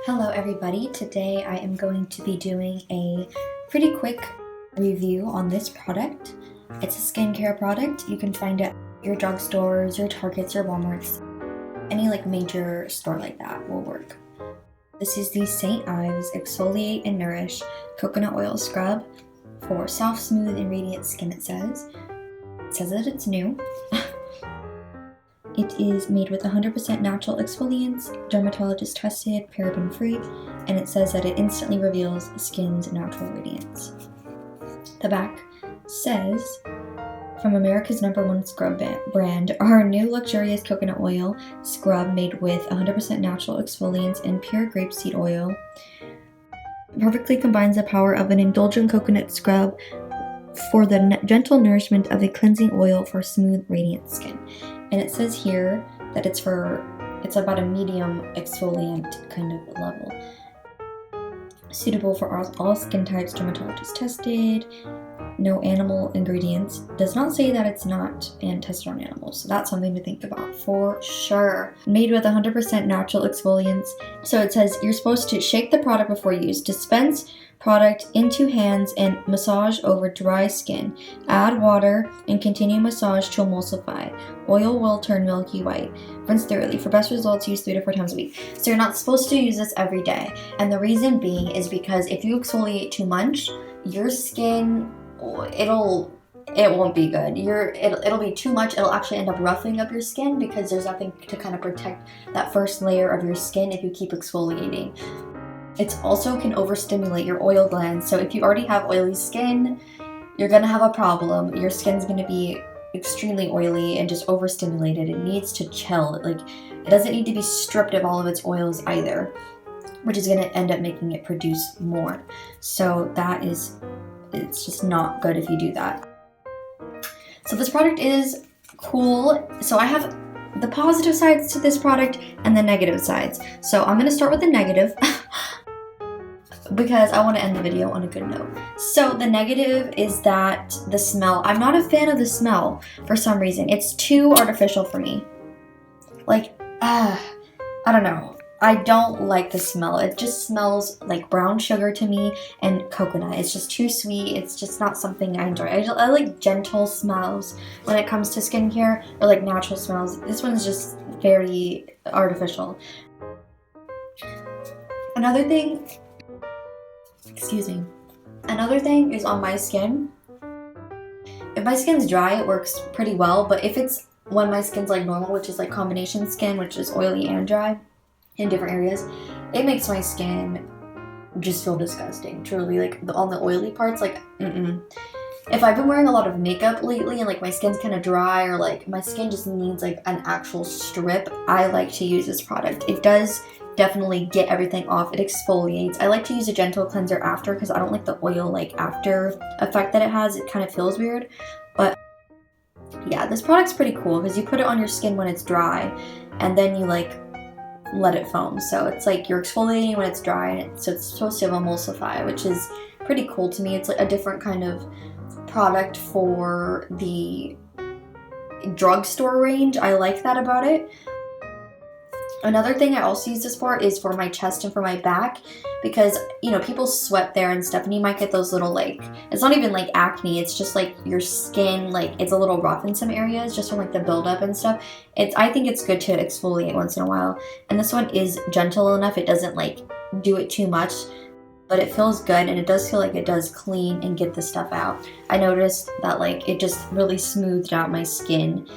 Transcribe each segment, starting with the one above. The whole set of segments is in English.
Hello everybody, today I am going to be doing a pretty quick review on this product. It's a skincare product. You can find it at your drugstores, your Targets, your Walmarts. Any major store like that will work. This is the St. Ives Exfoliate and Nourish Coconut Oil Scrub for soft, smooth, and radiant skin, it says. It says that it's new. It is made with 100% natural exfoliants, dermatologist tested, paraben free, and it says that it instantly reveals skin's natural radiance. The back says, from America's #1 scrub brand, our new luxurious coconut oil scrub made with 100% natural exfoliants and pure grapeseed oil perfectly combines the power of an indulgent coconut scrub for the gentle nourishment of a cleansing oil for smooth, radiant skin. And it says here that it's about a medium exfoliant kind of level. Suitable for all skin types, dermatologist tested, no animal ingredients. Does not say that it's not and tested on animals, so that's something to think about for sure. Made with 100% natural exfoliants. So it says you're supposed to shake the product before use, dispense product into hands and massage over dry skin. Add water and continue massage to emulsify. Oil will turn milky white. Rinse thoroughly. For best results, use 3 to 4 times a week. So you're not supposed to use this every day. And the reason being is because if you exfoliate too much, your skin, it won't be good. It'll be too much. It'll actually end up roughing up your skin because there's nothing to kind of protect that first layer of your skin if you keep exfoliating. It also can overstimulate your oil glands. So if you already have oily skin, you're gonna have a problem. Your skin's gonna be extremely oily and just overstimulated. It needs to chill. It doesn't need to be stripped of all of its oils either, which is gonna end up making it produce more. So it's just not good if you do that. So this product is cool. So I have the positive sides to this product and the negative sides. So I'm gonna start with the negative because I want to end the video on a good note. So the negative is that the smell. I'm not a fan of the smell for some reason. It's too artificial for me. I don't know. I don't like the smell. It just smells like brown sugar to me and coconut. It's just too sweet. It's just not something I enjoy. I like gentle smells when it comes to skincare, or natural smells. This one's just very artificial. Another thing is on my skin. If my skin's dry, it works pretty well, but if it's when my skin's normal, which is combination skin, which is oily and dry in different areas, it makes my skin just feel disgusting, truly. On the oily parts, If I've been wearing a lot of makeup lately and my skin's kind of dry, or my skin just needs an actual strip, I like to use this product. It does definitely get everything off. It exfoliates. I like to use a gentle cleanser after because I don't like the oil after effect that it has. It kind of feels weird. But yeah, this product's pretty cool because you put it on your skin when it's dry and then you let it foam. So it's you're exfoliating when it's dry, so it's supposed to emulsify, which is pretty cool to me. It's a different kind of product for the drugstore range. I like that about it. Another thing I also use this for is for my chest and for my back, because people sweat there and stuff, and you might get those little it's not even acne, it's just your skin it's a little rough in some areas just from the buildup and stuff. I think it's good to exfoliate once in a while, and this one is gentle enough. It doesn't do it too much, but it feels good, and it does feel it does clean and get the stuff out. I noticed that it just really smoothed out my skin.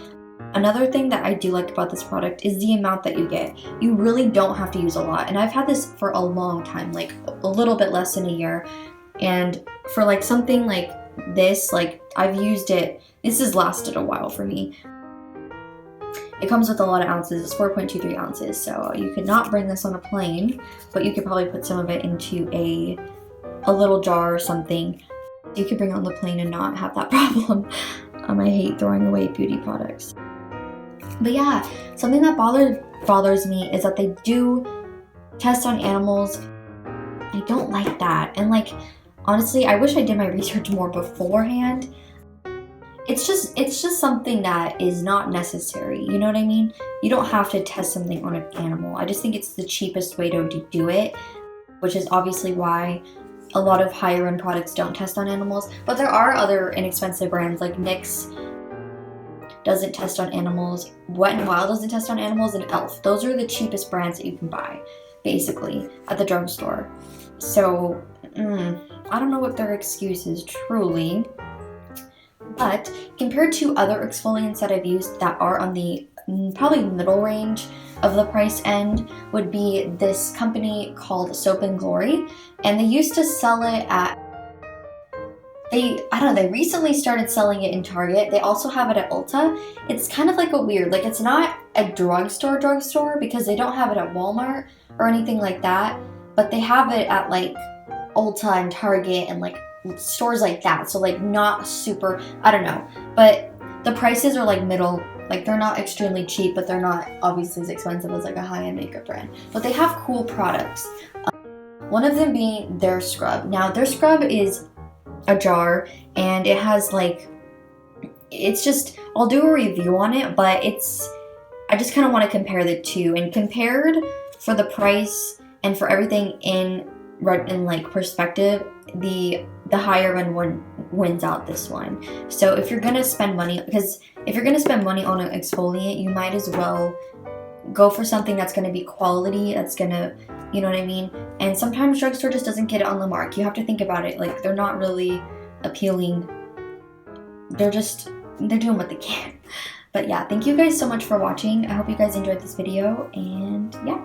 Another thing that I do like about this product is the amount that you get. You really don't have to use a lot, and I've had this for a long time, a little bit less than a year, and for something like this, I've used it. This has lasted a while for me. It comes with a lot of ounces. It's 4.23 ounces, so you could not bring this on a plane, but you could probably put some of it into a little jar or something. You could bring it on the plane and not have that problem. I hate throwing away beauty products. But yeah, something that bothers me is that they do test on animals. I don't like that. And honestly, I wish I did my research more beforehand. it's just something that is not necessary. You know what I mean? You don't have to test something on an animal. I just think it's the cheapest way to do it, which is obviously why a lot of higher end products don't test on animals. But there are other inexpensive brands like NYX doesn't test on animals, Wet n Wild doesn't test on animals, and Elf. Those are the cheapest brands that you can buy, basically, at the drugstore. So, I don't know what their excuse is, truly. But compared to other exfoliants that I've used that are on the probably middle range of the price end, would be this company called Soap and Glory. And they used to sell it at, they recently started selling it in Target. They also have it at Ulta. It's kind of like a weird, like it's not a drugstore because they don't have it at Walmart or anything like that, but they have it at like Ulta and Target and like stores like that. So like not super, I don't know, but the prices are like middle, like they're not extremely cheap, but they're not obviously as expensive as like a high-end makeup brand. But they have cool products. One of them being their scrub. Now their scrub is a jar and it has like, it's just, I'll do a review on it, but I just kind of want to compare the two, and compared for the price and for everything in like perspective, the higher end one wins out this one. So if you're gonna spend money, because if you're gonna spend money on an exfoliant, you might as well go for something that's gonna be quality, that's gonna, you know what I mean? And sometimes drugstore just doesn't get it on the mark. You have to think about it. Like, they're not really appealing. They're doing what they can. But yeah, thank you guys so much for watching. I hope you guys enjoyed this video, and yeah.